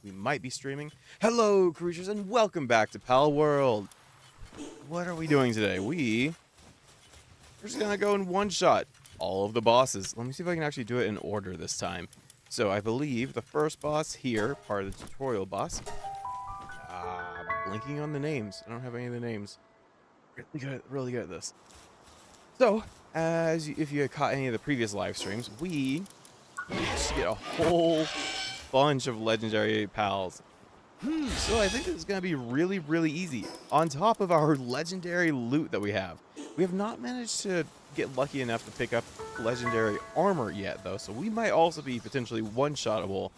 we might be streaming. Hello, creatures, and welcome back to Palworld. What are we doing today? We're just gonna go in one shot all of the bosses. Let me see if I can actually do it in order this time. So I believe the first boss here, part of the tutorial boss. Blinking on the names. I don't have any of the names. Really good at this. So, if you had caught any of the previous live streams, we just get a whole bunch of legendary pals. So I think this is going to be really, really easy. On top of our legendary loot that we have not managed to get lucky enough to pick up legendary armor yet, though. So we might also be potentially one-shottable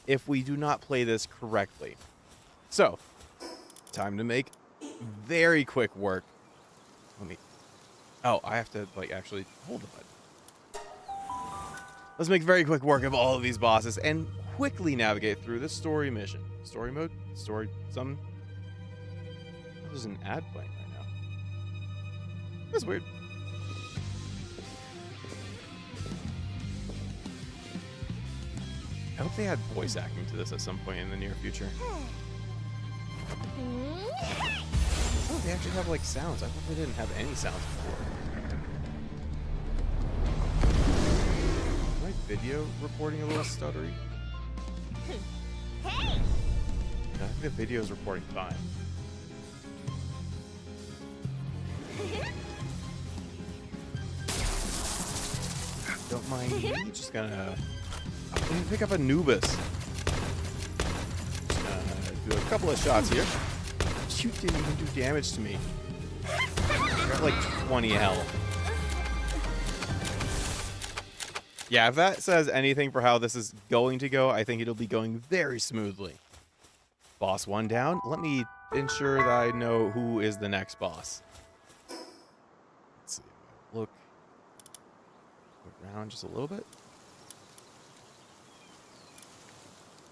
if we do not play this correctly. So, time to make very quick work. Oh, I have to, actually hold the button. Let's make very quick work of all of these bosses and quickly navigate through the story mission. Story mode? There's an ad playing right now. That's weird. I hope they add voice acting to this at some point in the near future. Oh, they actually have, sounds. I thought they didn't have any sounds before. Is my video recording a little stuttery? Hey! I think the video is recording fine. Don't mind me. Just gonna pick up Anubis. Do a couple of shots here. You didn't even do damage to me. I got 20 health. Yeah, if that says anything for how this is going to go, I think it'll be going very smoothly. Boss 1 down. Let me ensure that I know who is the next boss. Let's see. Look around just a little bit.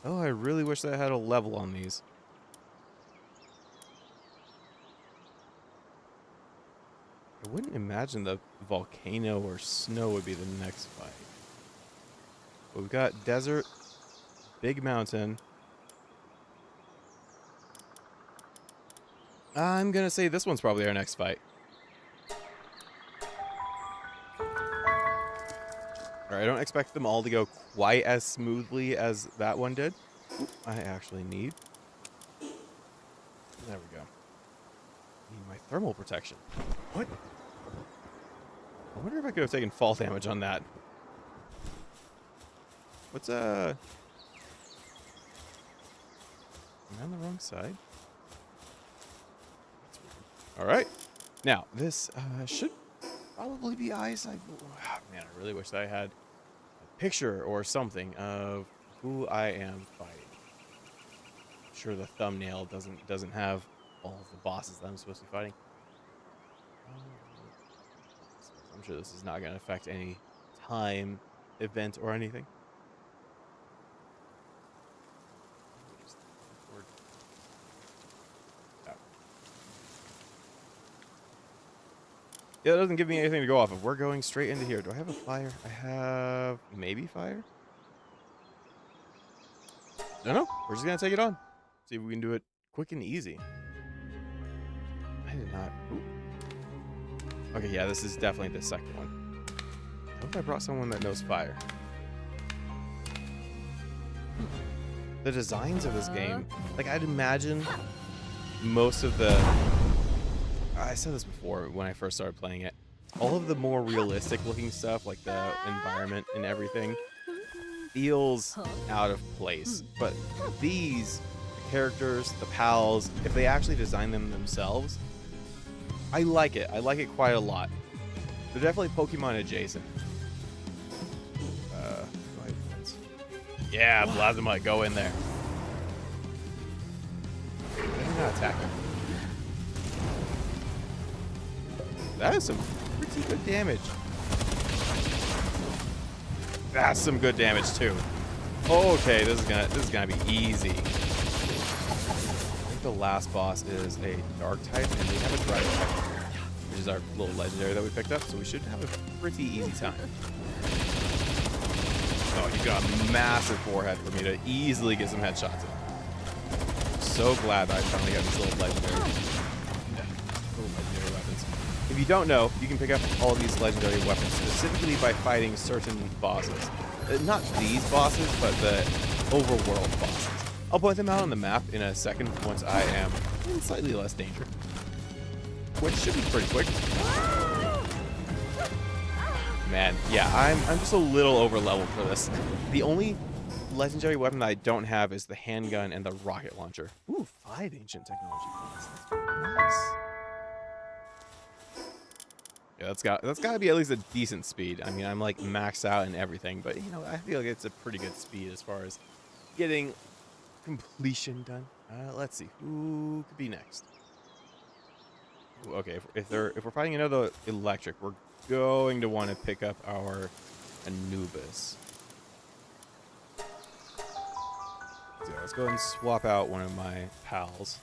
Oh, I really wish that I had a level on these. I wouldn't imagine the volcano or snow would be the next fight. But we've got desert, big mountain. I'm gonna say this one's probably our next fight. Alright, I don't expect them all to go quite as smoothly as that one did. Ooh, I actually need... There we go. Need my thermal protection. What? I wonder if I could have taken fall damage on that. What's Am I on the wrong side? Alright. Now, this should probably be ice. Man, I really wish that I had a picture or something of who I am fighting. I'm sure the thumbnail doesn't have all of the bosses that I'm supposed to be fighting. I'm sure this is not going to affect any time, event, or anything. Yeah, it doesn't give me anything to go off of. We're going straight into here. Do I have a fire? I have maybe fire? No. We're just going to take it on. See if we can do it quick and easy. I did not... Ooh. Okay, yeah, this is definitely the second one. I hope I brought someone that knows fire. The designs of this game, I'd imagine most of the... I said this before when I first started playing it. All of the more realistic looking stuff, like the environment and everything, feels out of place. But these characters, the pals, if they actually design them themselves, I like it. I like it quite a lot. They're definitely Pokemon adjacent. Yeah, Plasmite, go in there. I'm not attacking. That is some pretty good damage. That's some good damage too. Okay, this is gonna be easy. I think the last boss is a dark type, and we have a dragon type, which is our little legendary that we picked up, so we should have a pretty easy time. Oh, you got a massive forehead for me to easily get some headshots in. so glad that I finally got these little legendary weapons. If you don't know, you can pick up all these legendary weapons specifically by fighting certain bosses. Not these bosses, but the overworld bosses. I'll point them out on the map in a second once I am in slightly less danger. Which should be pretty quick. Man, yeah, I'm just a little over leveled for this. The only legendary weapon that I don't have is the handgun and the rocket launcher. Ooh, 5 ancient technology points. Nice. Yeah, that's got to be at least a decent speed. I mean, I'm like maxed out and everything, but you know, I feel like it's a pretty good speed as far as getting completion done. Let's see who could be next. Ooh, okay, if we're fighting another electric, we're going to want to pick up our Anubis. So let's go ahead and swap out one of my pals.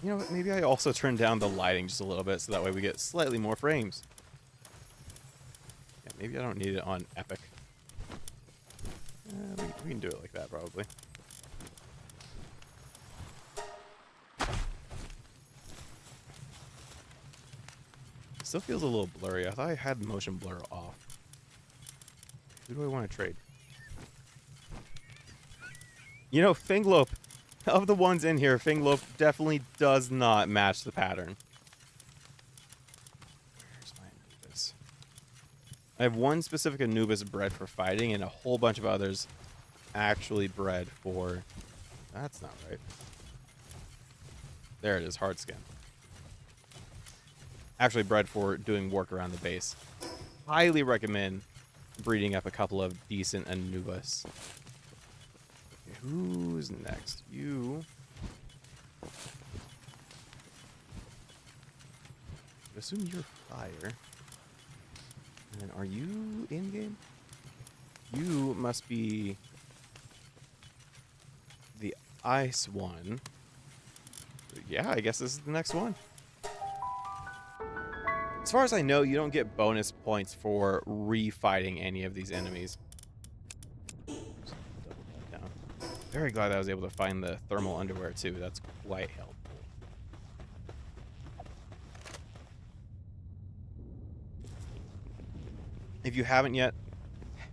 You know what? Maybe I also turn down the lighting just a little bit so that way we get slightly more frames. Yeah, maybe I don't need it on epic. We can do it like that probably. Still feels a little blurry. I thought I had motion blur off. Who do I want to trade? You know, Finglope, of the ones in here, Finglope definitely does not match the pattern. Where's my Anubis? I have one specific Anubis bred for fighting and a whole bunch of others actually bred for... That's not right. There it is, hard skin. Actually bred for doing work around the base. Highly recommend breeding up a couple of decent Anubis. Okay, who's next? You. I assume you're fire. And then are you in game? You must be the ice one. Yeah, I guess this is the next one. As far as I know, you don't get bonus points for refighting any of these enemies. Very glad I was able to find the thermal underwear too. That's quite helpful. If you haven't yet,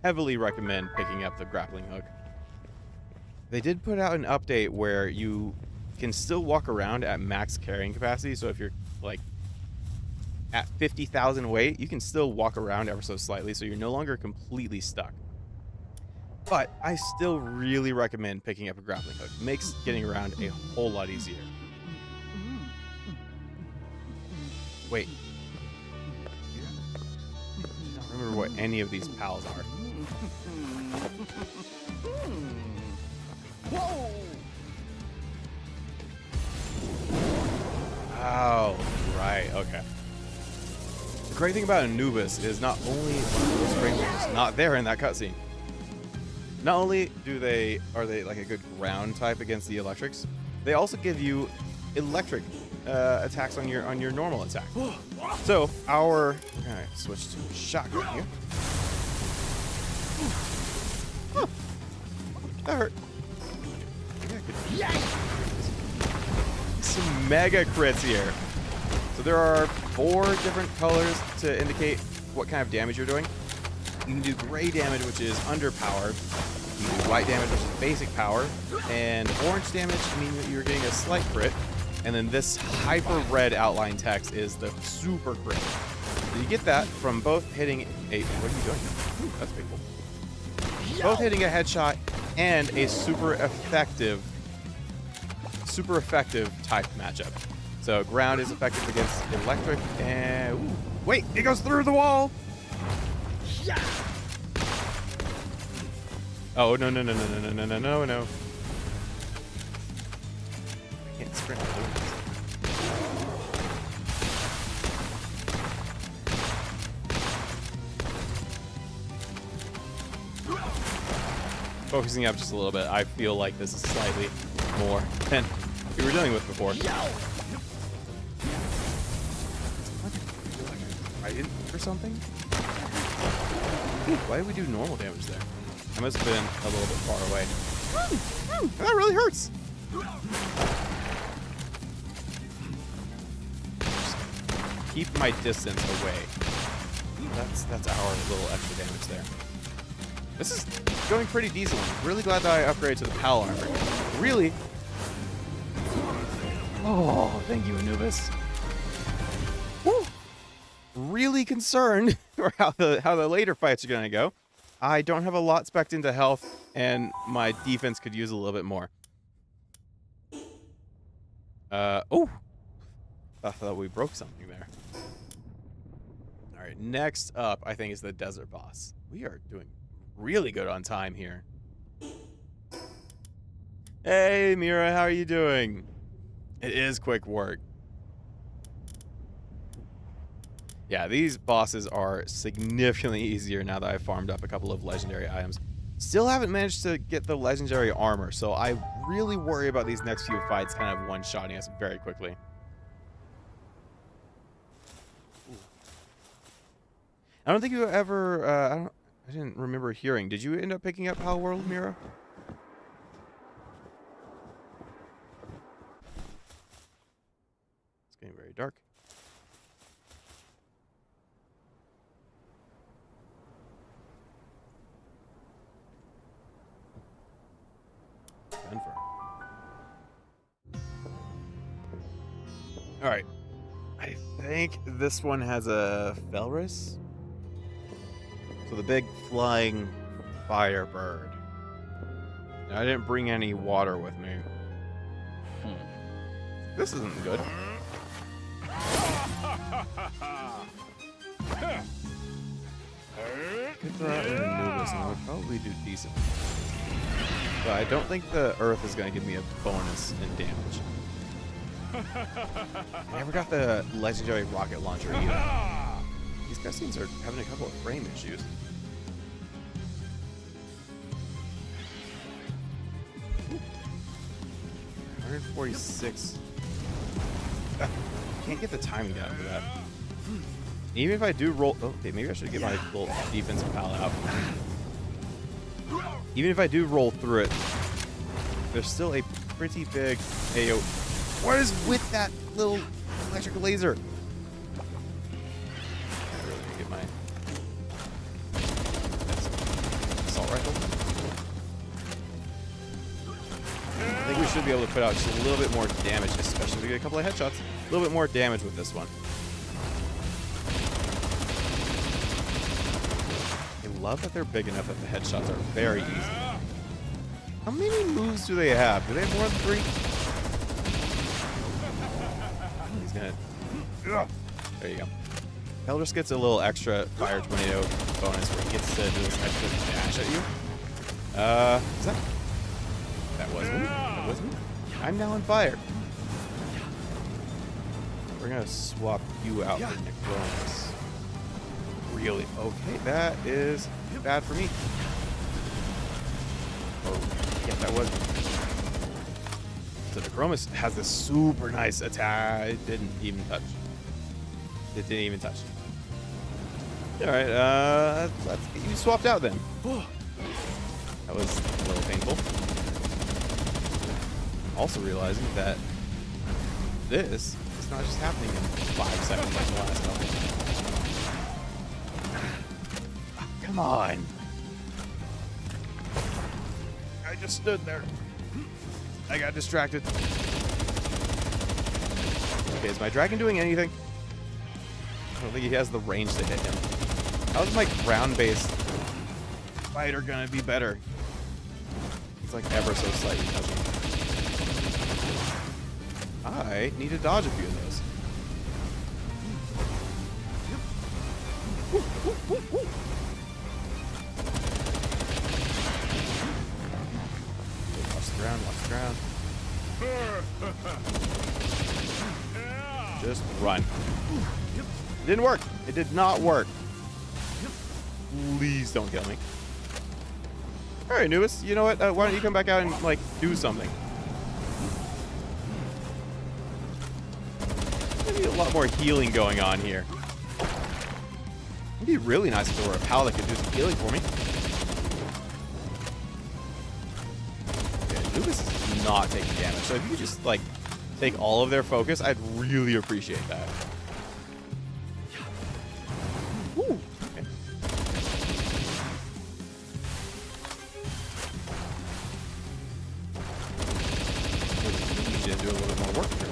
heavily recommend picking up the grappling hook. They did put out an update where you can still walk around at max carrying capacity. So if you're like at 50,000 weight, you can still walk around ever so slightly, so you're no longer completely stuck. But I still really recommend picking up a grappling hook. It makes getting around a whole lot easier. Wait. I don't remember what any of these pals are. Whoa! Oh, right, okay. The great thing about Anubis is not only are those frame rates not there in that cutscene. Not only are they like a good ground type against the electrics, they also give you electric attacks on your normal attack. So we're gonna switch to shotgun here. Huh. That hurt. Yeah, some mega crits here. So there are 4 different colors to indicate what kind of damage you're doing. You can do gray damage, which is underpowered. You can do white damage, which is basic power. And orange damage means that you're getting a slight crit. And then this hyper red outline text is the super crit. So you get that from both hitting a... What are you doing? Ooh, that's pretty cool. Both hitting a headshot and a super effective type matchup. So ground is effective against electric and... Ooh, wait, it goes through the wall! Oh, no. I can't sprint. Focusing up just a little bit, I feel like this is slightly more than we were dealing with before. I didn't for something? Ooh, why did we do normal damage there? I must have been a little bit far away. That really hurts. Just keep my distance away. That's our little extra damage there. This is going pretty decent. I'm really glad that I upgraded to the Pal armor. Really? Oh, thank you, Anubis. Woo! Really concerned for how the later fights are gonna go. I don't have a lot spec'd into health, and my defense could use a little bit more. Oh! I thought we broke something there. Alright, next up, I think, is the desert boss. We are doing really good on time here. Hey, Mira, how are you doing? It is quick work. Yeah, these bosses are significantly easier now that I've farmed up a couple of legendary items. Still haven't managed to get the legendary armor, so I really worry about these next few fights kind of one-shotting us very quickly. I don't think you ever, I didn't remember hearing. Did you end up picking up Palworld, Mira? It's getting very dark. Denver. All right. I think this one has a Felris. So the big flying fire bird. Now, I didn't bring any water with me. This isn't good. Get that in Anubis and I would probably do decent. But I don't think the earth is going to give me a bonus in damage. I never got the legendary rocket launcher either. These cutscenes are having a couple of frame issues. Ooh. 146. Can't get the timing down for that. Even if I do roll... Okay, maybe I should get my little defensive pal out. Even if I do roll through it, there's still a pretty big AO. What is with that little electric laser? I really need to get my assault rifle. I think we should be able to put out just a little bit more damage, especially if we get a couple of headshots. A little bit more damage with this one. I love that they're big enough that the headshots are very easy. How many moves do they have? Do they have more than 3? He's gonna... There you go. Eldris gets a little extra fire tornado bonus where he gets to do this extra dash at you. Is that... That was me? That was me? I'm now on fire. We're gonna swap you out for Necromus. Really? Okay, that is bad for me. Oh, yeah, that was. So the Necromus has this super nice attack. It didn't even touch. It didn't even touch. All right, let's get you swapped out then. That was a little painful. Also realizing that this is not just happening in 5 seconds like the last time. Come on. I just stood there. I got distracted. Okay, is my dragon doing anything? I don't think he has the range to hit him. How's my ground-based fighter gonna be better? It's like ever so slightly touching. I need to dodge a few of those. Watch the ground, watch the ground. Just run. It didn't work. It did not work. Please don't kill me. All right, Anubis, you know what? Why don't you come back out and, like, do something? Maybe a lot more healing going on here. It'd be really nice if there were a pal that could do some healing for me. Okay, Anubis is not taking damage. So if you could just, like, take all of their focus, I'd really appreciate that. Woo! Okay. Need to do a little bit more work here.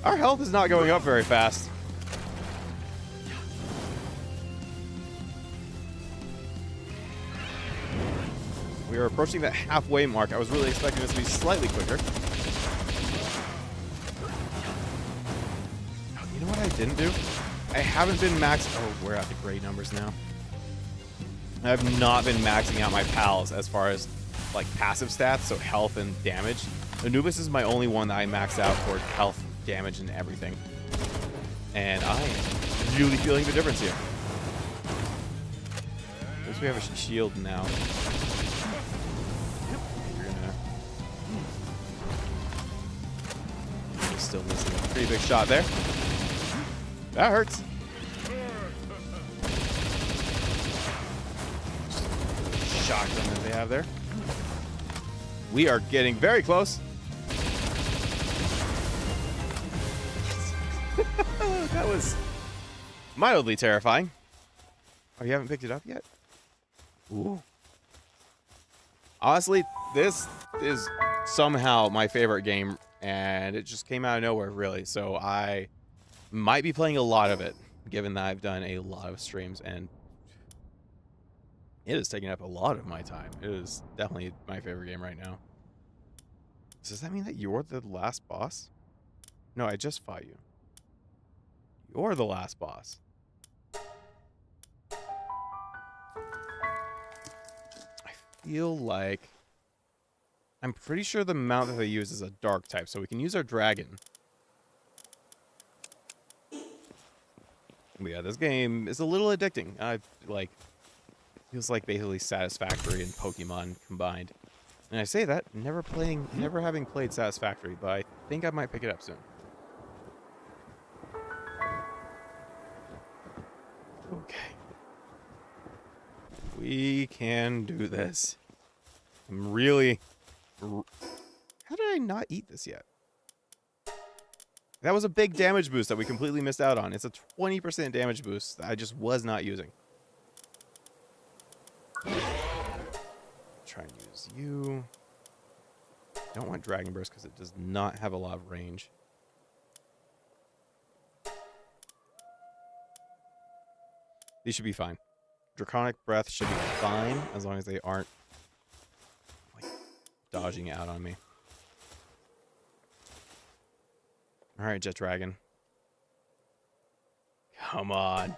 Our health is not going up very fast. We are approaching that halfway mark. I was really expecting this to be slightly quicker. You know what I didn't do? I haven't been oh, we're at the great numbers now. I have not been maxing out my pals as far as like passive stats, so health and damage. Anubis is my only one that I maxed out for health, damage, and everything. And I am really feeling the difference here. At least we have a shield now. We're still missing a pretty big shot there. That hurts. Shotgun that they have there. We are getting very close. That was mildly terrifying. Oh, you haven't picked it up yet? Ooh. Honestly, this is somehow my favorite game, and it just came out of nowhere, really. So I might be playing a lot of it, given that I've done a lot of streams, and it is taking up a lot of my time. It is definitely my favorite game right now. Does that mean that you're the last boss? No, I just fought you. You're the last boss. I feel like... I'm pretty sure the mount that they use is a dark type, so we can use our dragon. But yeah, this game is a little addicting. Feels like basically Satisfactory and Pokemon combined. And I say that, never having played Satisfactory, but I think I might pick it up soon. Okay. We can do this. I'm really... How did I not eat this yet? That was a big damage boost that we completely missed out on. It's a 20% damage boost that I just was not using. Try and use you. Don't want Dragon Burst because it does not have a lot of range. These should be fine. Draconic Breath should be fine as long as they aren't like dodging out on me. All right, Jet Dragon. Come on.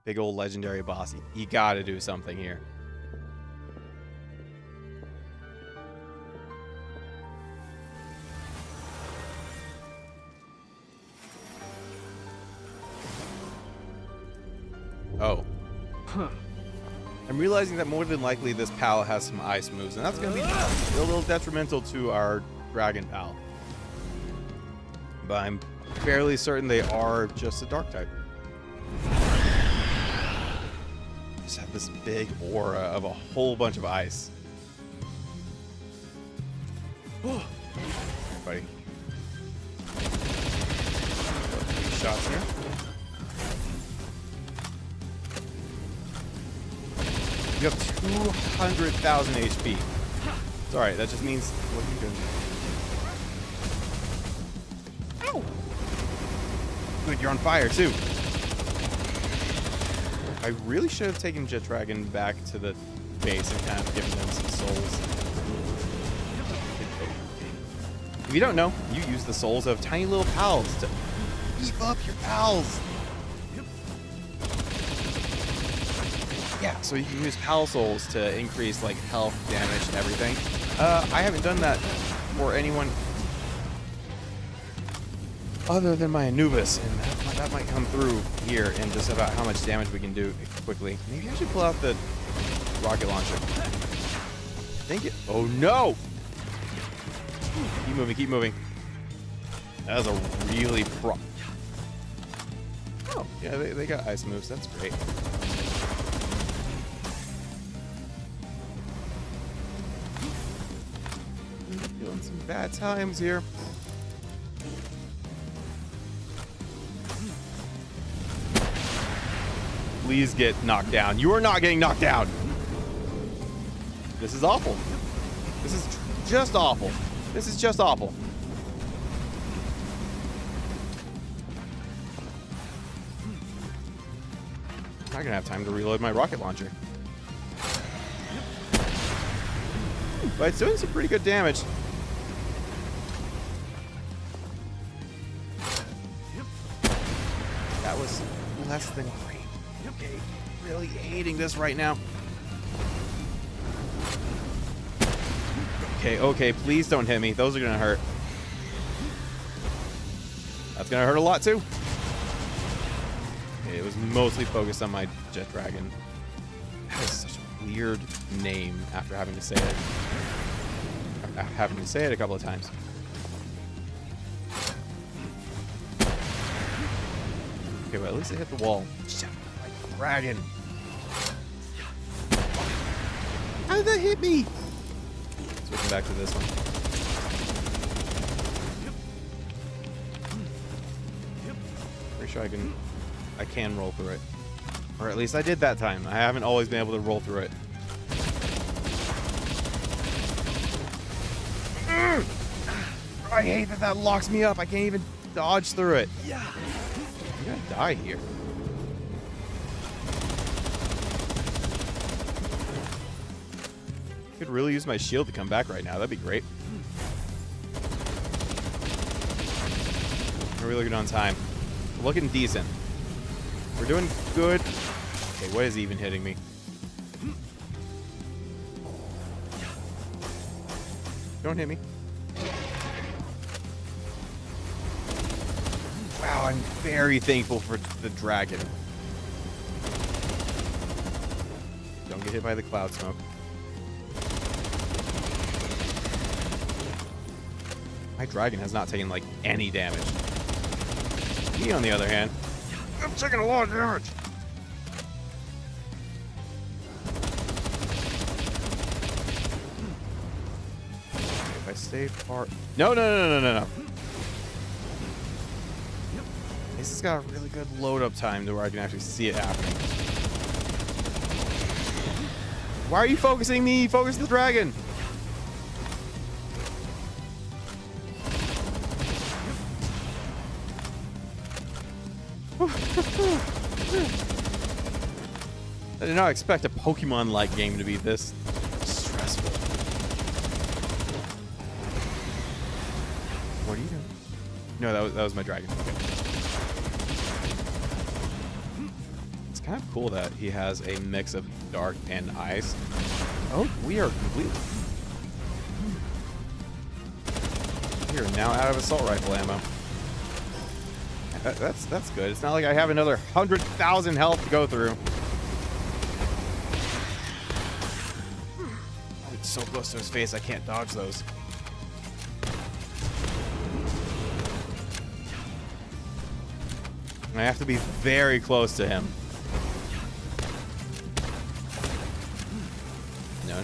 Big old legendary boss. You gotta do something here. Oh. Huh. I'm realizing that more than likely this pal has some ice moves, and that's going to be a little detrimental to our dragon pal. But I'm fairly certain they are just a dark type. Just have this big aura of a whole bunch of ice. Oh, buddy. 3 shots here. You have 200,000 HP. It's alright, that just means... What are you doing? Ow! Good, you're on fire, too. I really should have taken Jet Dragon back to the base and kind of given them some souls. If you don't know, you use the souls of tiny little pals to beef up your pals. Yeah, so you can use Pal Souls to increase like health, damage, and everything. I haven't done that for anyone other than my Anubis, and that might come through here in just about how much damage we can do quickly. Maybe I should pull out the rocket launcher. I think it... Oh no! moving, keep moving. That was a really Oh, yeah, they got ice moves. That's great. Feeling some bad times here. Please get knocked down. You are not getting knocked down. This is awful. This is just awful. This is just awful. I'm not gonna have time to reload my rocket launcher. But it's doing some pretty good damage. That was less than great. Okay, really hating this right now. Okay, please don't hit me. Those are gonna hurt. That's gonna hurt a lot too. Okay, it was mostly focused on my jet dragon. That is such a weird name after having to say it. Having to say it a couple of times. Okay, well at least I hit the wall. Shit, my dragon. How did that hit me? Switching back to this one. Pretty sure I can roll through it. Or at least I did that time. I haven't always been able to roll through it. I hate that that locks me up. I can't even dodge through it. Yeah. I'm gonna die here. Could really use my shield to come back right now. That'd be great. How are we looking on time? We're looking decent. We're doing good. Okay, what is even hitting me? Don't hit me. Wow, I'm very thankful for the dragon. Don't get hit by the cloud smoke. My dragon has not taken, like, any damage. Me, on the other hand, I'm taking a lot of damage. If I stay far... No. This has got a really good load-up time to where I can actually see it happening. Why are you focusing me? Focus the dragon. I did not expect a Pokemon-like game to be this stressful. What are you doing? No, that was my dragon. Okay. It's kind of cool that he has a mix of dark and ice. Oh, we are completely... We are now out of assault rifle ammo. That's good. It's not like I have another 100,000 health to go through. It's so close to his face, I can't dodge those. I have to be very close to him. No.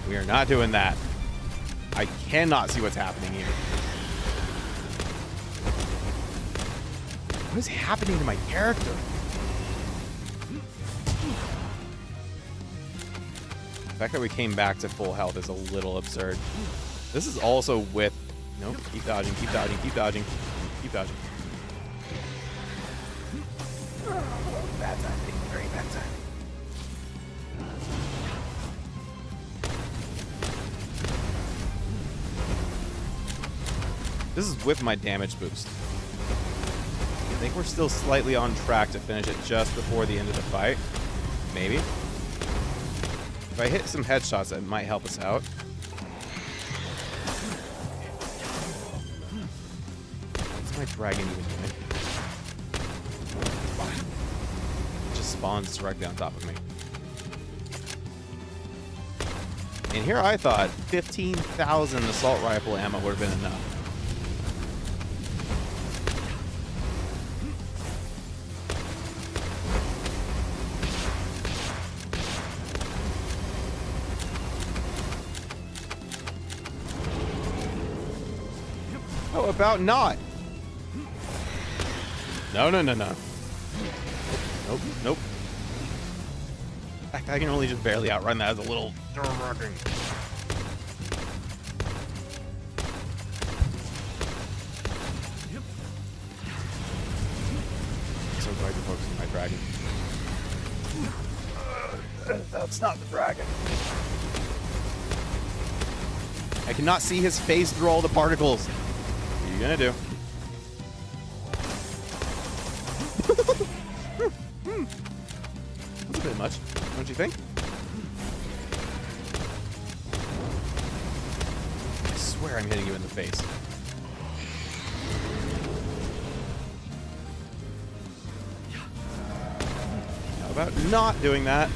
We are not doing that. I cannot see what's happening here. What is happening to my character? The fact that we came back to full health is a little absurd. This is also with... Nope, keep dodging. Bad timing, very bad timing. This is with my damage boost. I think we're still slightly on track to finish it just before the end of the fight. Maybe. If I hit some headshots, that might help us out. What's my dragon even doing? It just spawns directly on top of me. And here I thought 15,000 assault rifle ammo would have been enough. How about not? No, no, no, no. Nope, nope. I can only just barely outrun that as a little nerve-wracking. So glad you're focusing on my dragon. That's not the dragon. I cannot see his face through all the particles. What are you gonna do? That's a bit much, don't you think? I swear I'm hitting you in the face. How about not doing that?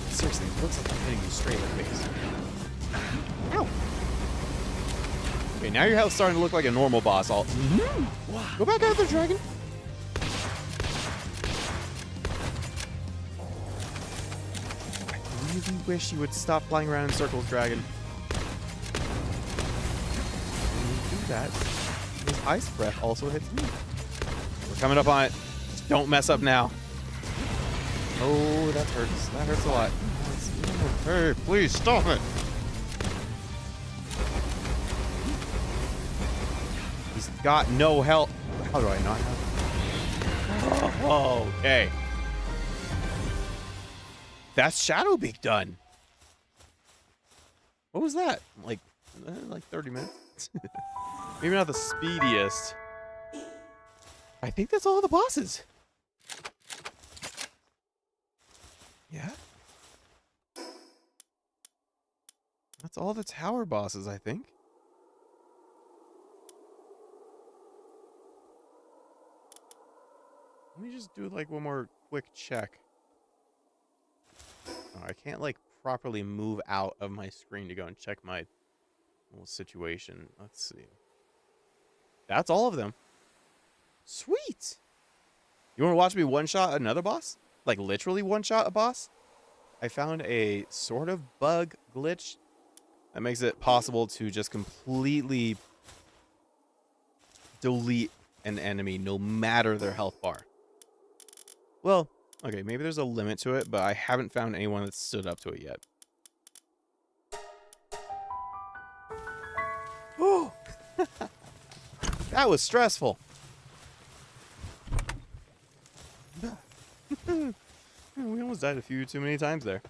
Seriously, it looks like I'm hitting you straight in the face. Ow! Okay, now your health's starting to look like a normal boss. Go back out there, dragon. I really wish you would stop flying around in circles, dragon. When you do that, his ice breath also hits me. We're coming up on it. Just don't mess up now. Oh, that hurts. That hurts a lot. Hey, please stop it. He's got no health. How do I not have? Oh, okay. That's Shadowbeak done. What was that? Like 30 minutes? Maybe not the speediest. I think that's all the bosses. Yeah? That's all the tower bosses, I think. Let me just do like one more quick check. Oh, I can't like properly move out of my screen to go and check my little situation. Let's see. That's all of them. Sweet. You want to watch me one-shot another boss? Like literally one-shot a boss? I found a sort of bug glitch that makes it possible to just completely delete an enemy no matter their health bar. Well, okay, maybe there's a limit to it, but I haven't found anyone that's stood up to it yet. Oh, that was stressful. We almost died a few too many times there.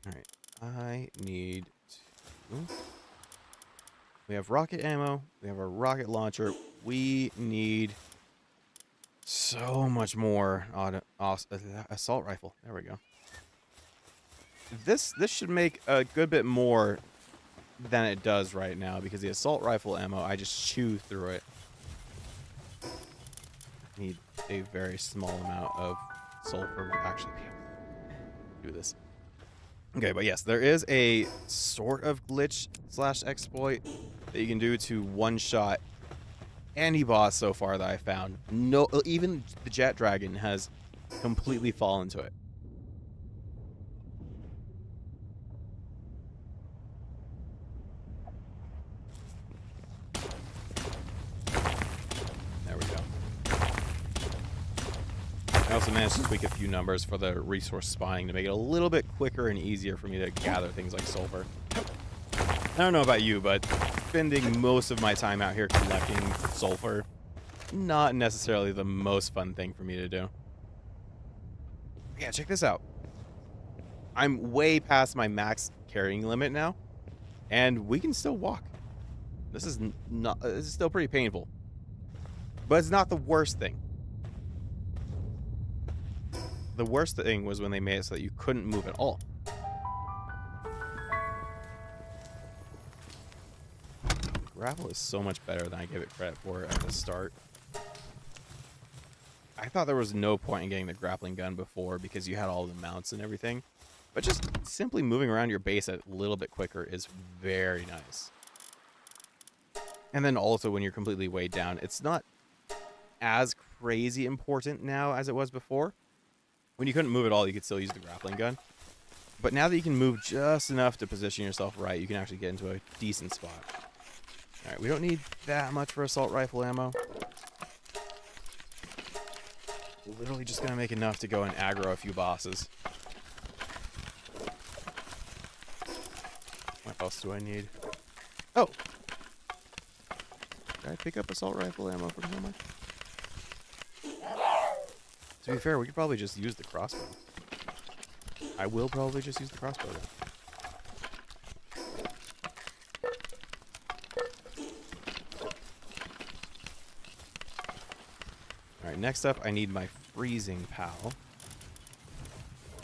Alright, I need to... We have rocket ammo. We have a rocket launcher. We need so much more assault rifle. There we go. This should make a good bit more than it does right now because the assault rifle ammo, I just chew through it. Need a very small amount of sulfur to actually be able to do this. Okay, but yes, there is a sort of glitch / exploit that you can do to one-shot any boss so far that I found. No, even the Jet Dragon has completely fallen to it. There we go. I also managed to tweak a few numbers for the resource spying to make it a little bit quicker and easier for me to gather things like sulfur. I don't know about you, but spending most of my time out here collecting sulfur, not necessarily the most fun thing for me to do. Yeah, check this out. I'm way past my max carrying limit now, and we can still walk. This is still pretty painful, but it's not the worst thing. The worst thing was when they made it so that you couldn't move at all. Grapple is so much better than I give it credit for at the start. I thought there was no point in getting the grappling gun before because you had all the mounts and everything. But just simply moving around your base a little bit quicker is very nice. And then also when you're completely weighed down, it's not as crazy important now as it was before. When you couldn't move at all, you could still use the grappling gun. But now that you can move just enough to position yourself right, you can actually get into a decent spot. Alright, we don't need that much for assault rifle ammo. Literally just gonna make enough to go and aggro a few bosses. What else do I need? Oh! Did I pick up assault rifle ammo from somewhere? To be fair, we could probably just use the crossbow. I will probably just use the crossbow then. Alright, next up I need my freezing pal.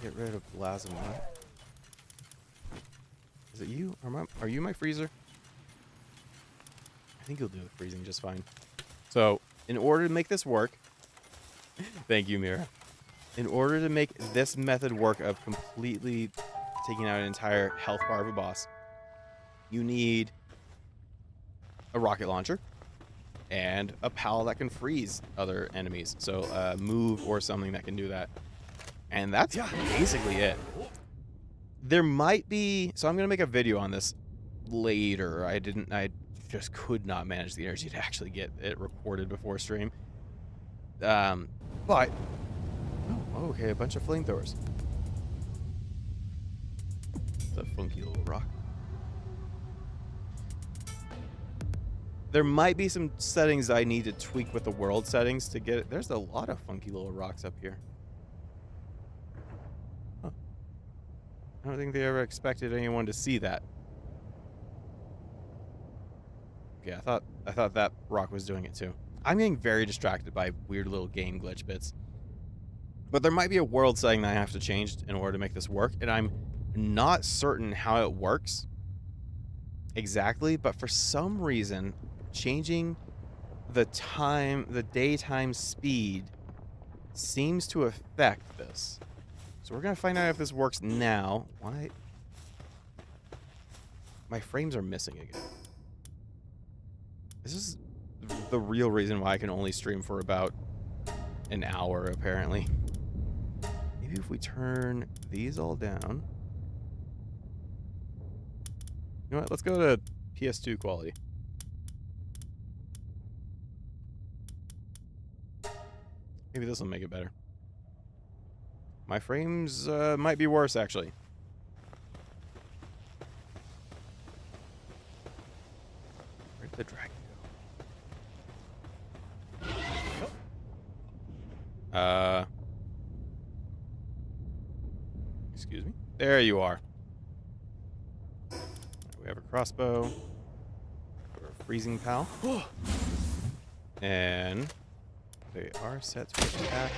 Get rid of Plasma. Is it you? Are you my freezer? I think you'll do the freezing just fine. So, in order to make this work... Thank you, Mira. In order to make this method work of completely taking out an entire health bar of a boss, you need a rocket launcher and a pal that can freeze other enemies. So, move or something that can do that. And that's basically it. There might be... So I'm going to make a video on this later. I just could not manage the energy to actually get it recorded before stream. But... Oh, okay, a bunch of flamethrowers. It's a funky little rock. There might be some settings I need to tweak with the world settings to get it. There's a lot of funky little rocks up here. Huh. I don't think they ever expected anyone to see that. Okay, I thought that rock was doing it too. I'm getting very distracted by weird little game glitch bits. But there might be a world setting that I have to change in order to make this work, and I'm not certain how it works exactly, but for some reason, changing the daytime speed seems to affect this. So we're gonna find out if this works now. Why? My frames are missing again. This is the real reason why I can only stream for about an hour, apparently. Maybe if we turn these all down. You know what? Let's go to PS2 quality. Maybe this will make it better. My frames might be worse, actually. Where'd the dragon go? Excuse me? There you are. We have a crossbow. Or a freezing pal. And they are set to attack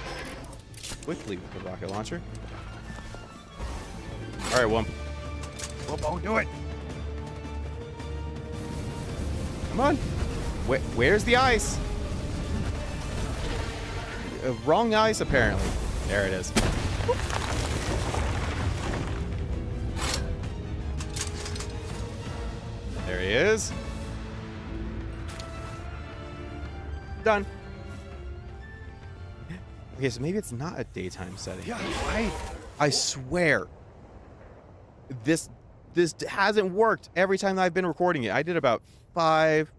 quickly with the rocket launcher. Alright, Wump. Wump, do it! Come on! Where's the ice? Wrong ice, apparently. There it is. There he is. Done. Okay, so maybe it's not a daytime setting. Yeah, I swear, this hasn't worked every time that I've been recording it. I did about 5.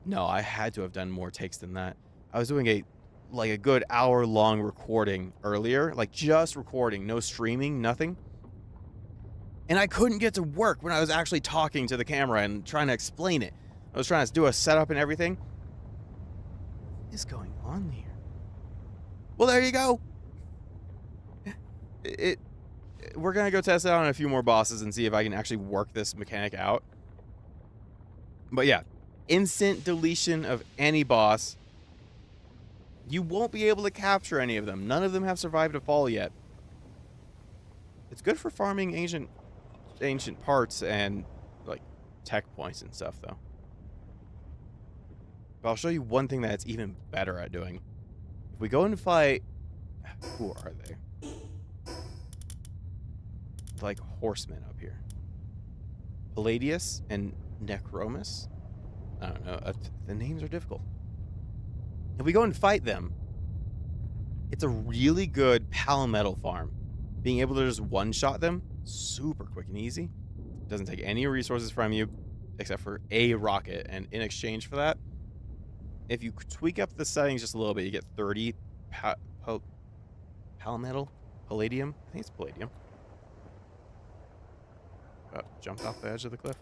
No, I had to have done more takes than that. I was doing a good hour-long recording earlier, like just recording, no streaming, nothing. And I couldn't get to work when I was actually talking to the camera and trying to explain it. I was trying to do a setup and everything. What is going on here? Well, there you go. We're going to go test it out on a few more bosses and see if I can actually work this mechanic out. But yeah, instant deletion of any boss. You won't be able to capture any of them. None of them have survived a fall yet. It's good for farming ancient parts and like tech points and stuff, though. But I'll show you one thing that it's even better at doing. If we go and fight, who are they? Like horsemen up here. Palladius and Necromus? I don't know. The names are difficult. If we go and fight them, it's a really good palmetto farm. Being able to just one-shot them, super quick and easy. Doesn't take any resources from you, except for a rocket. And in exchange for that, if you tweak up the settings just a little bit, you get 30 palmetto? Palladium? I think it's palladium. Jumped off the edge of the cliff.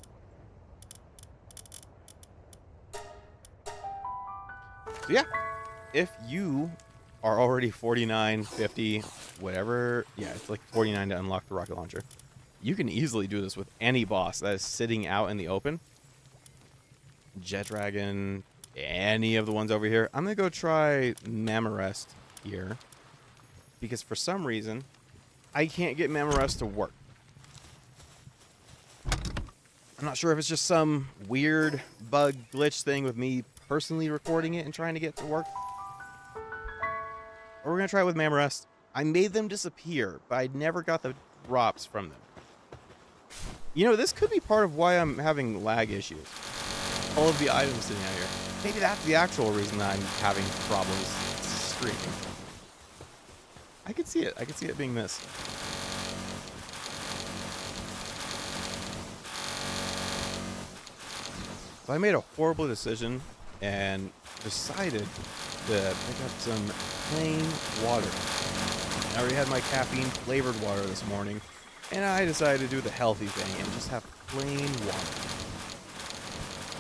So yeah, if you are already 49, 50, whatever, yeah, it's like 49 to unlock the rocket launcher. You can easily do this with any boss that is sitting out in the open. Jet Dragon, any of the ones over here. I'm going to go try Mamarest here. Because for some reason, I can't get Mamarest to work. I'm not sure if it's just some weird bug glitch thing with me personally recording it and trying to get it to work. Or we're going to try it with Mamarest. I made them disappear, but I never got the drops from them. You know, this could be part of why I'm having lag issues. All of the items sitting out here. Maybe that's the actual reason that I'm having problems streaming. I could see it. I could see it being this. So I made a horrible decision and decided to pick up some plain water. I already had my caffeine flavored water this morning, and I decided to do the healthy thing and just have plain water.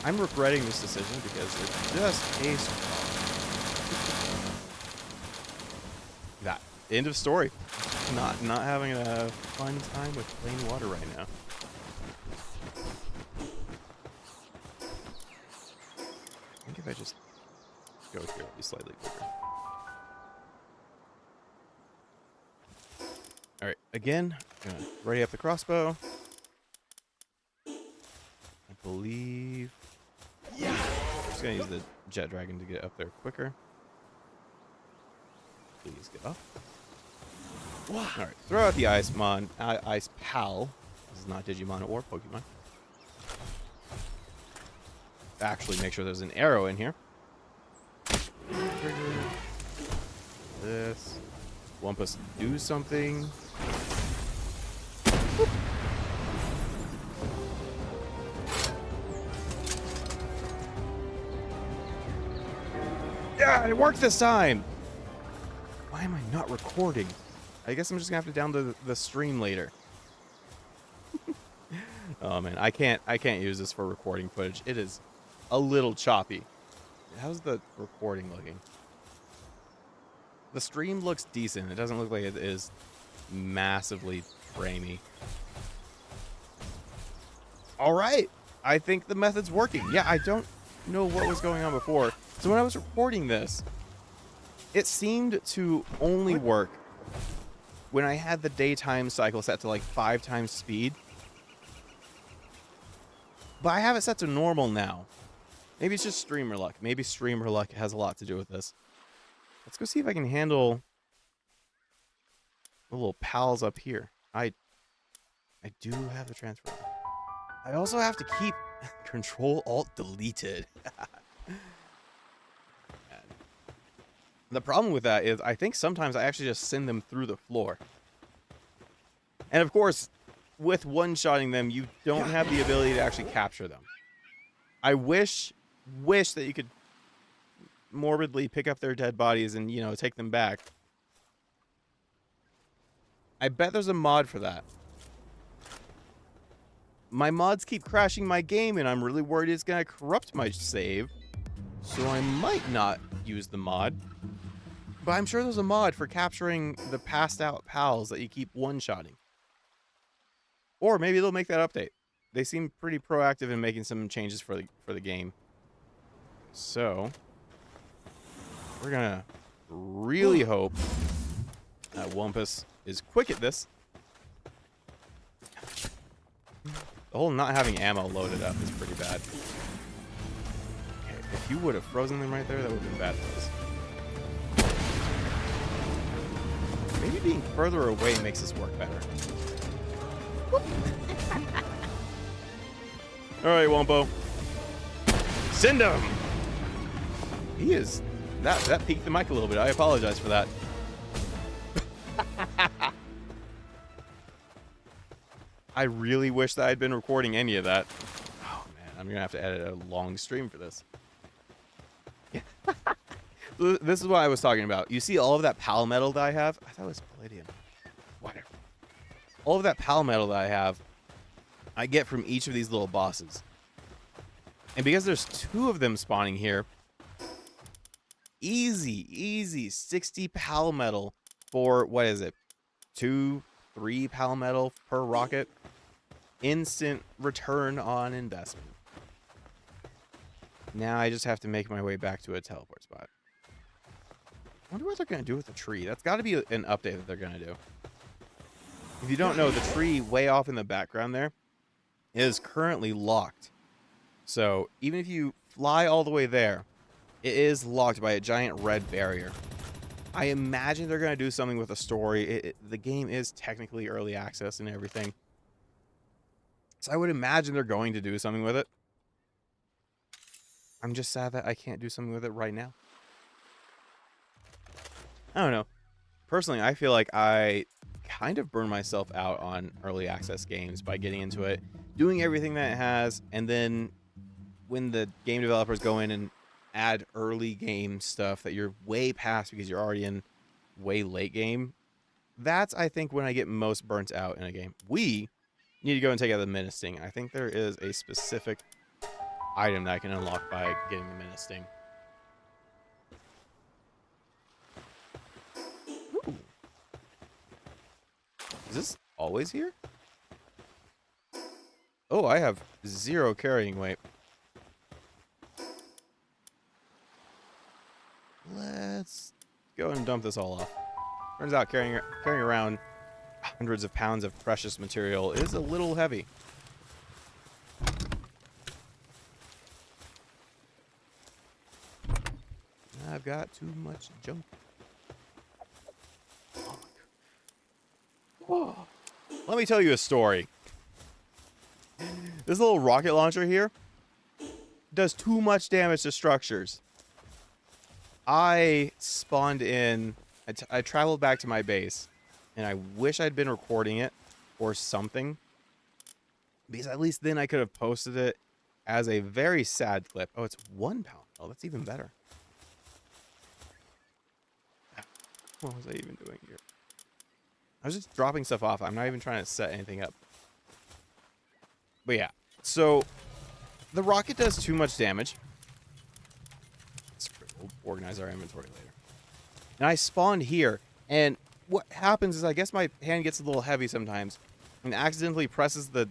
I'm regretting this decision because it just tastes wrong. That. End of story. Not having a fun time with plain water right now. I think if I just go here, it'll be slightly quicker. Alright, again, I'm gonna ready up the crossbow. I believe... Yeah! I'm just gonna use the Jet Dragon to get up there quicker. Please get up. Alright, throw out the Ice Pal. This is not Digimon or Pokemon. Actually, make sure there's an arrow in here. Trigger. This. Wumpus, do something. Whoop. Yeah, it worked this time! Why am I not recording? I guess I'm just gonna have to download the stream later. Oh man, I can't use this for recording footage. It is a little choppy. How's the recording looking? The stream looks decent. It doesn't look like it is massively framey. All right, I think the method's working. Yeah, I don't know what was going on before. So when I was recording this, it seemed to only work when I had the daytime cycle set to like 5 times speed. But I have it set to normal now. Maybe it's just streamer luck. Maybe streamer luck has a lot to do with this. Let's go see if I can handle the little pals up here. I do have the transfer. I also have to keep Control Alt deleted. The problem with that is I think sometimes I actually just send them through the floor. And of course, with one-shotting them, you don't have the ability to actually capture them. I wish that you could morbidly pick up their dead bodies and, you know, take them back. I bet there's a mod for that. My mods keep crashing my game, and I'm really worried it's going to corrupt my save. So I might not use the mod. But I'm sure there's a mod for capturing the passed out pals that you keep one-shotting. Or maybe they'll make that update. They seem pretty proactive in making some changes for the game. So we're gonna really hope that Wumpus is quick at this. The whole not having ammo loaded up is pretty bad. Okay, if you would have frozen them right there, that would have been bad for us. Maybe being further away makes this work better. All right, Wompo. Send him! He is... That peaked the mic a little bit. I apologize for that. I really wish that I'd been recording any of that. Oh, man. I'm going to have to edit a long stream for this. Yeah. This is what I was talking about. You see all of that pal metal that I have? I thought it was palladium. Whatever. All of that pal metal that I have, I get from each of these little bosses. And because there's 2 of them spawning here, easy 60 pal metal for, what is it, 2-3 pal metal per rocket. Instant return on investment. Now I just have to make my way back to a teleport spot. I wonder what they're going to do with the tree. That's got to be an update that they're going to do. If you don't know, the tree way off in the background there is currently locked. So even if you fly all the way there, it is locked by a giant red barrier. I imagine they're going to do something with the story. The game is technically early access and everything. So I would imagine they're going to do something with it. I'm just sad that I can't do something with it right now. I don't know. Personally, I feel like I kind of burned myself out on early access games by getting into it, doing everything that it has, and then when the game developers go in and add early game stuff that you're way past because you're already in way late game, that's, I think, when I get most burnt out in a game. We need to go and take out the Menace Sting. I think there is a specific item that I can unlock by getting the Menace Sting. Ooh. Is this always here? Oh, I have 0 carrying weight. Let's go and dump this all off. Turns out carrying around hundreds of pounds of precious material is a little heavy. I've got too much junk. Whoa. Let me tell you a story. This little rocket launcher here does too much damage to structures. I spawned in, I traveled back to my base, and I wish I'd been recording it or something, because at least then I could have posted it as a very sad clip. Oh, it's 1 pound. Oh, that's even better. What was I even doing here? I was just dropping stuff off. I'm not even trying to set anything up. But yeah, so the rocket does too much damage. We'll organize our inventory later. And I spawned here, and what happens is I guess my hand gets a little heavy sometimes and accidentally presses the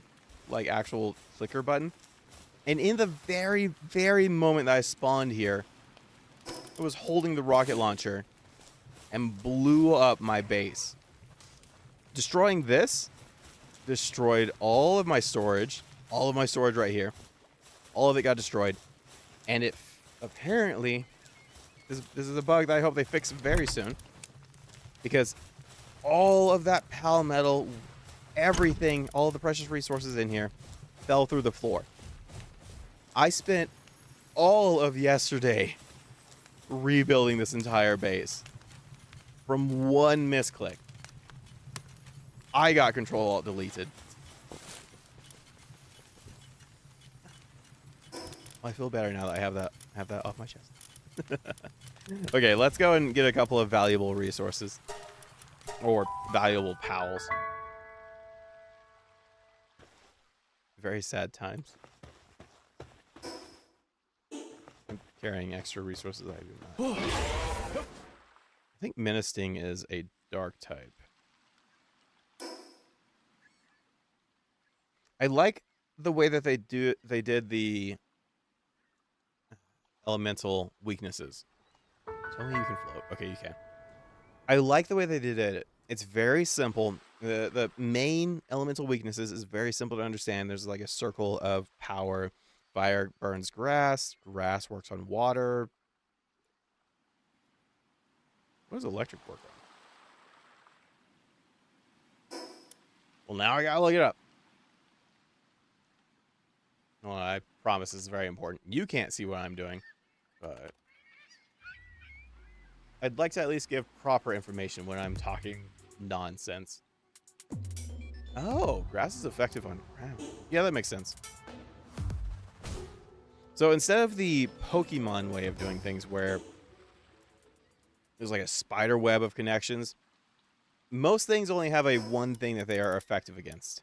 actual clicker button. And in the very, very moment that I spawned here, I was holding the rocket launcher and blew up my base. Destroying this destroyed all of my storage right here. All of it got destroyed. And it apparently, this is a bug that I hope they fix very soon, because all of that pal metal, everything, all of the precious resources in here fell through the floor. I spent all of yesterday rebuilding this entire base from one misclick. I got Control-Alt-Deleted. I feel better now that I have that off my chest. Okay, let's go and get a couple of valuable resources. Or valuable pals. Very sad times. I'm carrying extra resources I do not. I think Menace Sting is a dark type. I like the way that they did the elemental weaknesses. Tell me you can float. Okay, you can. I like the way they did it. It's very simple. The main elemental weaknesses is very simple to understand. There's like a circle of power. Fire burns grass. Grass works on water. What does electric work on? Well, now I gotta look it up. Well, I promise this is very important. You can't see what I'm doing, but I'd like to at least give proper information when I'm talking nonsense. Oh, grass is effective on ground. Yeah, that makes sense. So instead of the Pokemon way of doing things where there's like a spider web of connections, most things only have a one thing that they are effective against.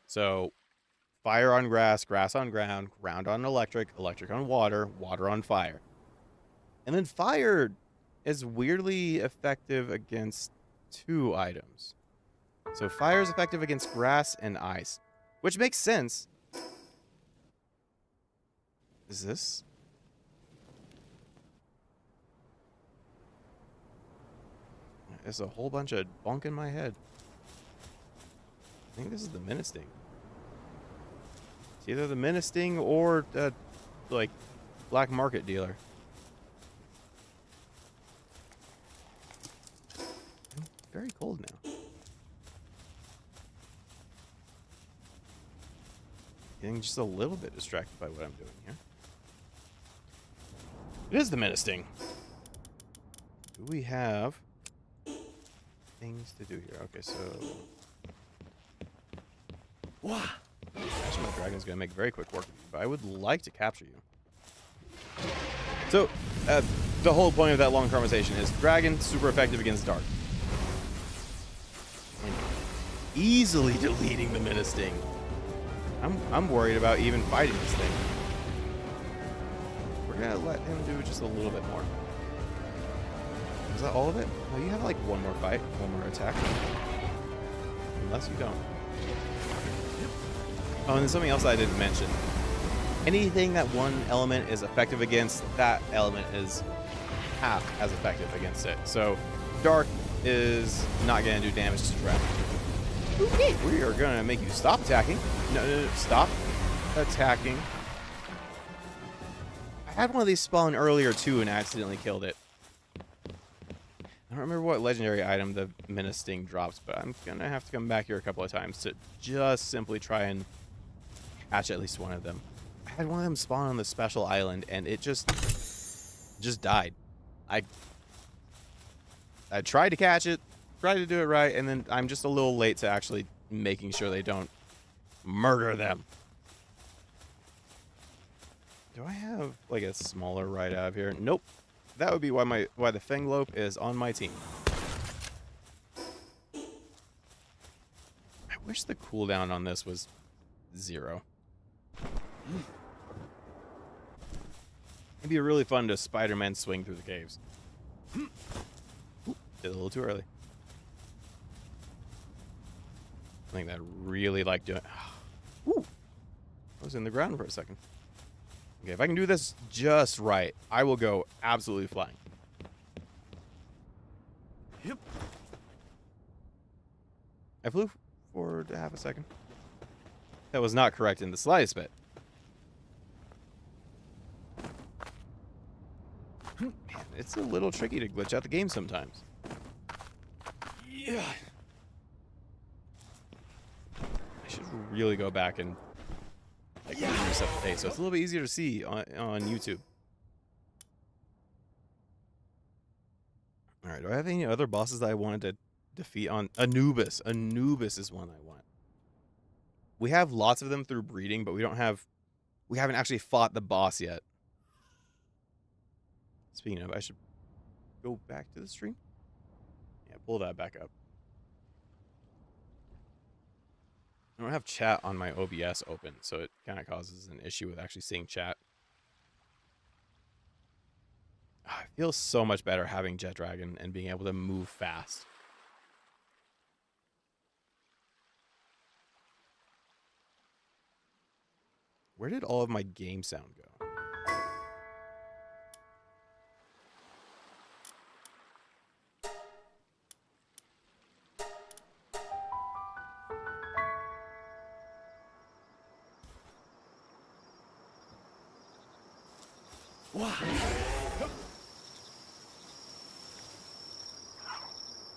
So fire on grass, grass on ground, ground on electric, electric on water, water on fire. And then fire is weirdly effective against 2 items. So fire is effective against grass and ice, which makes sense. Is this? There's a whole bunch of bunk in my head. I think this is the Ministing. It's either the Ministing or like black market dealer. I'm very cold now. Getting just a little bit distracted by what I'm doing here. It is the Ministing. Do we have things to do here? Okay, so wow. Actually, my dragon's gonna make very quick work of you, but I would like to capture you. So, the whole point of that long conversation is dragon super effective against dark. And easily deleting the Ministing. I'm worried about even fighting this thing. We're gonna let him do just a little bit more. Is that all of it? No, you have like one more fight, one more attack. Unless you don't. Oh, and there's something else I didn't mention. Anything that one element is effective against, that element is half as effective against it. So, dark is not going to do damage to dragon. Okay, we are going to make you stop attacking. No, stop attacking. I had one of these spawn earlier too and accidentally killed it. I don't remember what legendary item the Ministing drops, but I'm going to have to come back here a couple of times to just simply try and catch at least one of them. I had one of them spawn on the special island, and it just died. I tried to catch it, tried to do it right, and then I'm just a little late to actually making sure they don't murder them. Do I have like a smaller right out of here? Nope. That would be why the Fanglope is on my team. I wish the cooldown on this was 0. It'd be really fun to Spider-Man swing through the caves. Ooh, did it a little too early. I think that really like doing. Ooh, I was in the ground for a second. Okay, if I can do this just right, I will go absolutely flying. Yep. I flew forward a half a second. That was not correct in the slightest bit. Man, it's a little tricky to glitch out the game sometimes. Yeah. I should really go back and reset the pace, so it's a little bit easier to see on YouTube. All right, do I have any other bosses that I wanted to defeat on Anubis? Anubis is one I want. We have lots of them through breeding, but we haven't actually fought the boss yet. Speaking of, I should go back to the stream. Yeah, pull that back up. I don't have chat on my OBS open, so it kind of causes an issue with actually seeing chat. It feels so much better having Jet Dragon and being able to move fast. Where did all of my game sound go?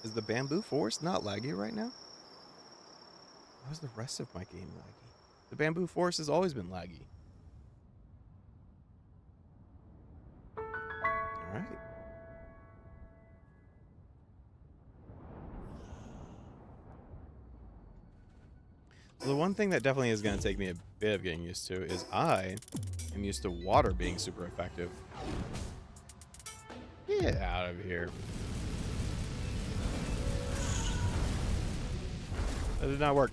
Is the bamboo forest not laggy right now? How's the rest of my game laggy? The bamboo forest has always been laggy. Alright. So the one thing that definitely is going to take me a bit of getting used to is I am used to water being super effective. Get out of here. That did not work.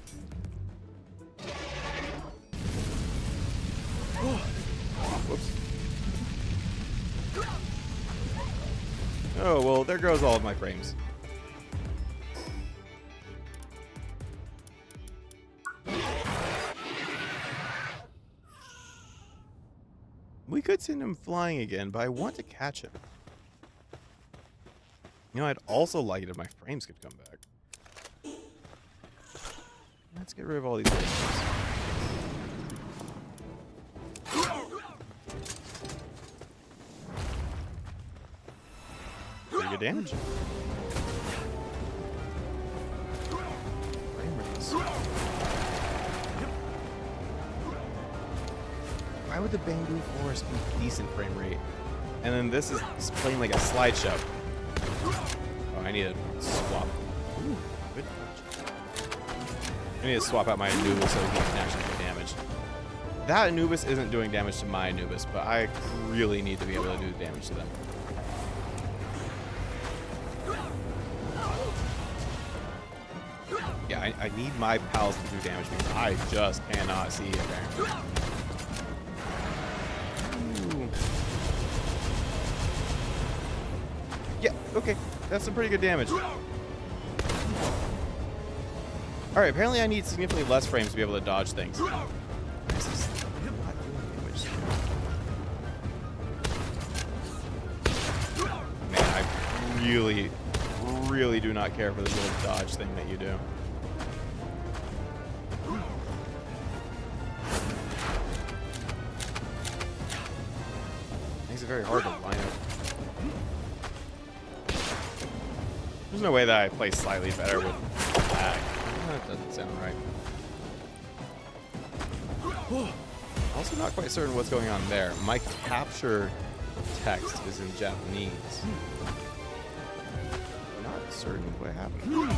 Whoops. Oh, well, there goes all of my frames. We could send him flying again, but I want to catch him. You know, I'd also like it if my frames could come back. Let's get rid of all these frames. Pretty good damage. Frame rates. Why would the bamboo forest be decent frame rate? And then this is playing like a slideshow. Oh, I need to swap. Ooh, good touch. I need to swap out my Anubis so he can actually do damage. That Anubis isn't doing damage to my Anubis, but I really need to be able to do damage to them. Yeah, I need my pals to do damage because I just cannot see apparently. Ooh. Yeah, okay. That's some pretty good damage. Alright, apparently I need significantly less frames to be able to dodge things. This is not doing damage. Man, I really do not care for this little dodge thing that you do. Makes it very hard to line up. There's no way that I play slightly better with lag. That doesn't sound right. Also not quite certain what's going on there. My capture text is in Japanese. Not certain what happened.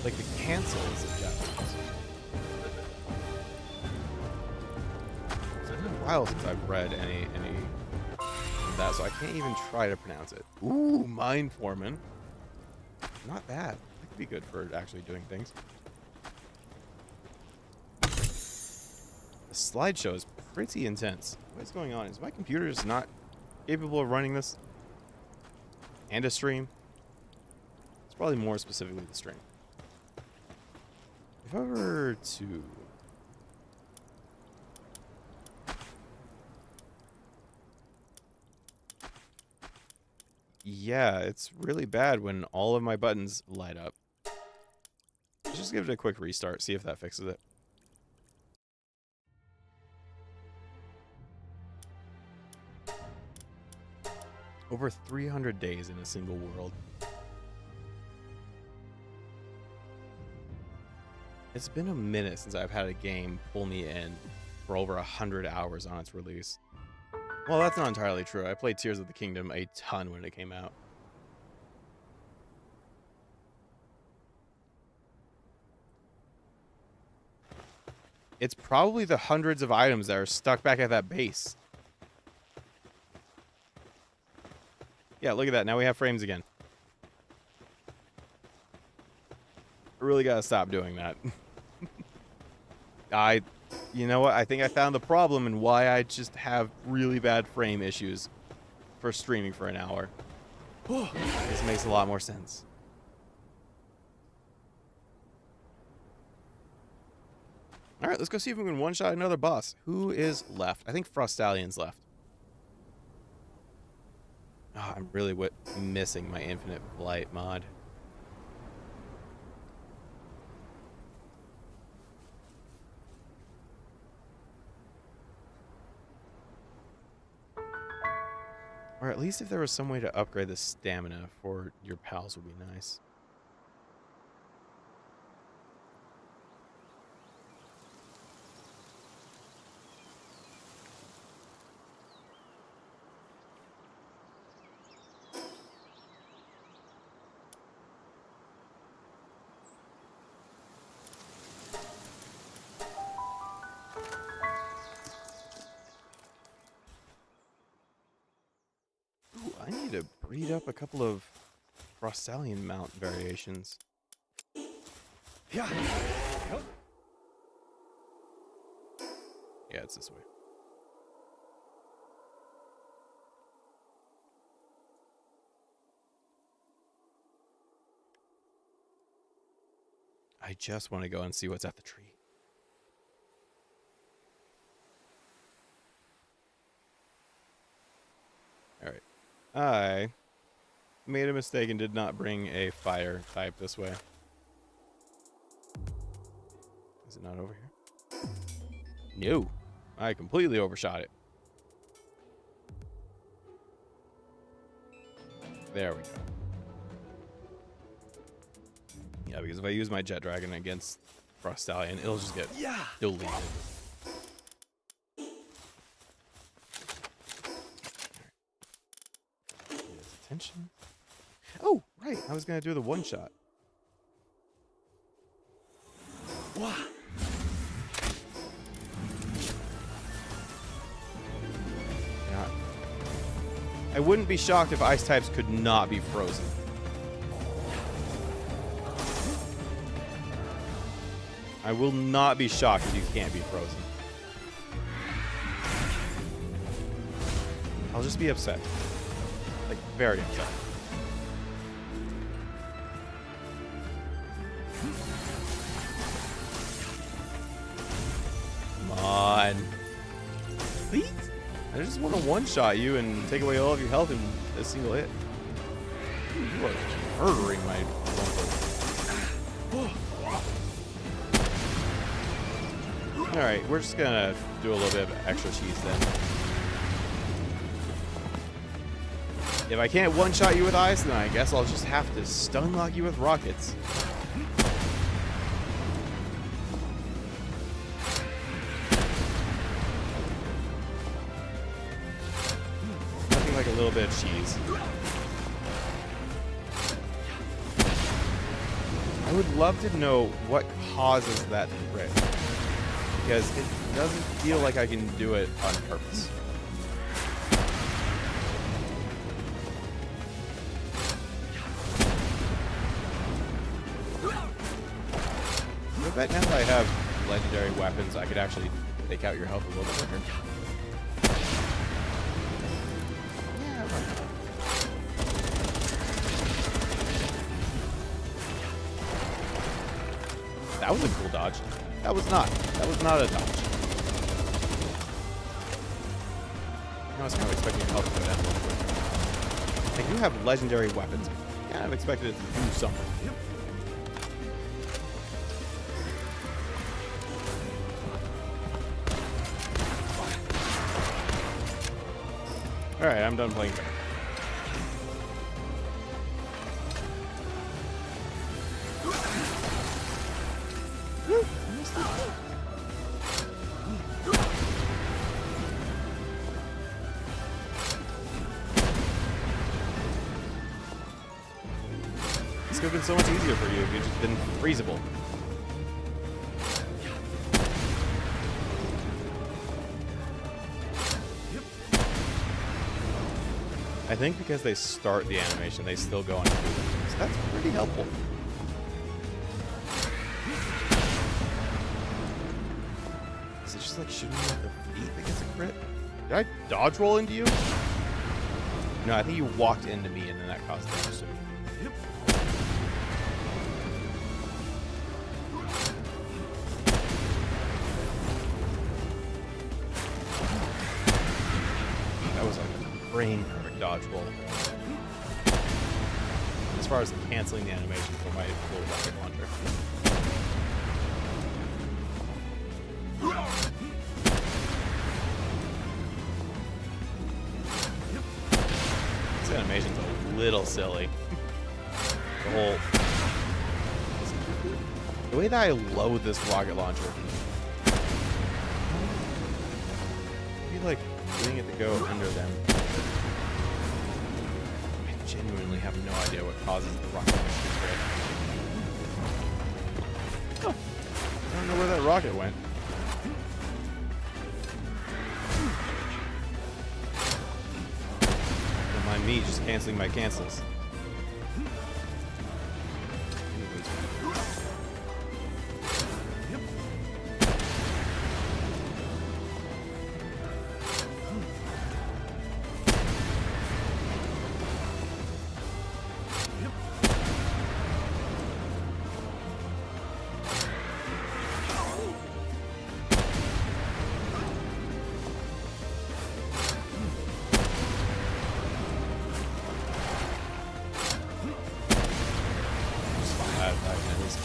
Like the cancel is in Japanese. It's been a while since I've read any of that, so I can't even try to pronounce it. Ooh, Mind Foreman. Not bad. That could be good for actually doing things. The slideshow is pretty intense. What is going on? Is my computer just not capable of running this? And a stream? It's probably more specifically the stream. If I were to... Yeah, it's really bad when all of my buttons light up. Let's just give it a quick restart, see if that fixes it. Over 300 days in a single world. It's been a minute since I've had a game pull me in for over 100 hours on its release. Well, that's not entirely true. I played Tears of the Kingdom a ton when it came out. It's probably the hundreds of items that are stuck back at that base. Yeah, look at that. Now we have frames again. I really gotta stop doing that. You know what? I think I found the problem and why I just have really bad frame issues for streaming for an hour. This makes a lot more sense. Alright, let's go see if we can one-shot another boss. Who is left? I think Frostallion's left. Oh, I'm really missing my Infinite Flight mod. Or at least if there was some way to upgrade the stamina for your pals would be nice. I need to breed up a couple of Frostallion mount variations. Yeah. Yeah, it's this way. I just want to go and see what's at the tree. Alright. I made a mistake and did not bring a fire type this way. Is it not over here? No. I completely overshot it. There we go. Yeah, because if I use my Jet Dragon against Frostallion, it'll just get deleted. Attention. Oh, right. I was going to do the one shot. Wow. Yeah. I wouldn't be shocked if ice types could not be frozen. I will not be shocked if you can't be frozen. I'll just be upset. Like, very upset. Come on. Please? I just want to one-shot you and take away all of your health in a single hit. You are murdering my Alright, we're just gonna do a little bit of extra cheese then. If I can't one-shot you with ice, then I guess I'll just have to stun lock you with rockets. Nothing like a little bit of cheese. I would love to know what causes that crit, because it doesn't feel like I can do it on purpose. I bet now that I have legendary weapons, I could actually take out your health a little bit quicker. That was a cool dodge. That was not. That was not a dodge. I was kind of expecting your health to go down a little quicker. I do have legendary weapons. Yeah, I've expected it to do something. Alright, I'm done playing. This could have been so much easier for you if you'd just been freezable. I think because they start the animation, they still go on. So that's pretty helpful. Is it just like shooting at the feet that gets a crit? Did I dodge roll into you? No, I think you walked into me and then that caused damage to me. That was like a brain dodge roll. As far as canceling the animation for my little rocket launcher. This animation's a little silly. The way that I load this rocket launcher. Maybe like getting it to go under them. I genuinely have no idea what causes the rocket launcher to crit. Oh, I don't know where that rocket went. mind me just canceling my cancels.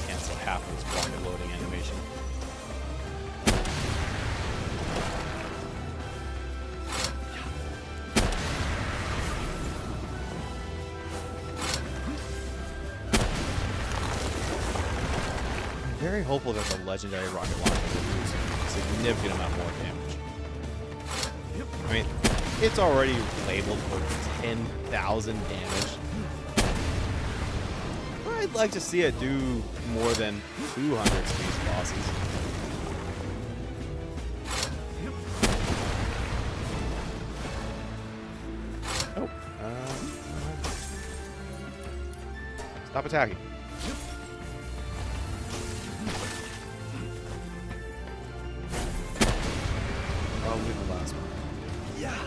Cancel half of this rocket loading animation. I'm very hopeful that the legendary rocket launcher will do a significant amount more damage. I mean, it's already labeled for 10,000 damage. I'd like to see it do more than 200 space bosses. Oh, stop attacking. Probably the last one. Yeah.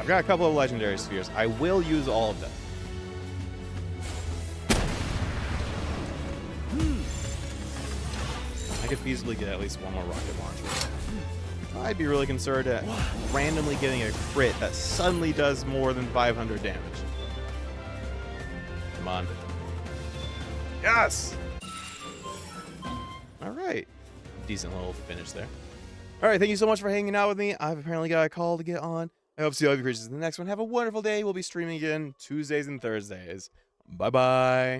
I've got a couple of legendary spheres. I will use all of them. I could feasibly get at least one more rocket launcher. I'd be really concerned at randomly getting a crit that suddenly does more than 500 damage. Come on. Yes! Alright. Decent little finish there. Alright, thank you so much for hanging out with me. I've apparently got a call to get on. I hope to see all of you creatures in the next one. Have a wonderful day. We'll be streaming again Tuesdays and Thursdays. Bye-bye.